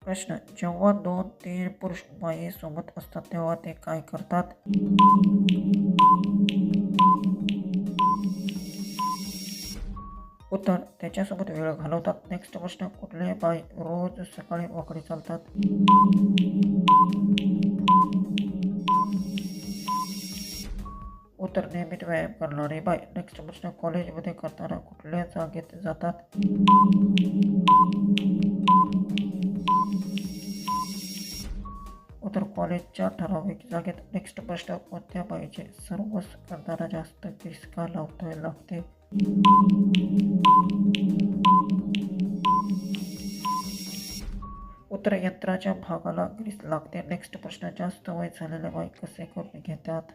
प्रश्न, जेव्हा 2-3 पुरुष बाई सोबत असतात तेव्हा ते काय करतात? उत्तर, त्याच्यासोबत वेळ घालवतात. नेक्स्ट प्रश्न, कुठले बाई रोज सकाळी वाकडी चालतात? उत्तर, नियमित व्यायाम करणारी बाई. नेक्स्ट प्रश्न, कॉलेजमध्ये करताना कुठल्या जागेत जातात? उत्तर, कॉलेजच्या ठराविक जागेत. नेक्स्ट प्रश्न, कोणत्या बाईचे सर्वस करताना जास्त ग्रीस का लागते? उत्तर, यंत्राच्या भागाला ग्रीस लागते. नेक्स्ट प्रश्न, जास्त वय झालेल्या बाई कसे करून घेतात?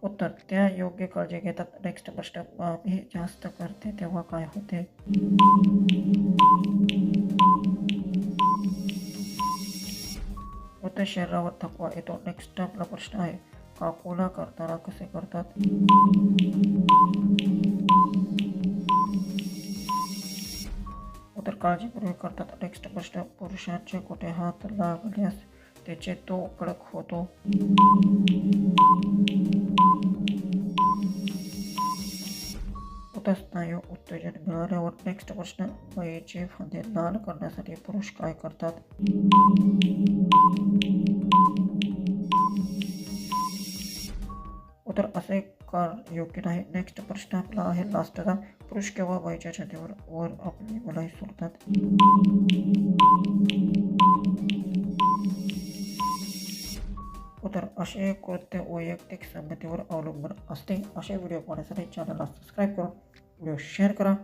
उत्तर, त्या योग्य काळजी घेतात. नेक्स्ट प्रश्न, मामी जास्त करते तेव्हा काय होते? उत्तर, शरीरावर थकवा येतो. नेक्स्ट आपला प्रश्न आहे, काकूला करताना कसे करतात? उत्तर, काळजीपूर्वक करतात. नेक्स्ट प्रश्न, पुरुषांचे कुठे हात लागल्यास त्याचे तो कडक होतो? उत्तर, स्नायू उत्तेजन मिळाल्यावर. नेक्स्ट प्रश्न, बाईचे फांदे लाल करण्यासाठी पुरुष काय करतात? उत्तर, असे योग्य नाही. नेक्स्ट प्रश्न आपला आहे लास्टचा, पुरुष केव्हा बाईच्या छातीवर वर आपली मलाई सोडतात? उत्तर, असे कृत्य वैयक्तिक संमतीवर अवलंबून असते. असे व्हिडिओ पाहण्यासाठी चॅनलला सबस्क्राईब करून व्हिडिओ शेअर करा.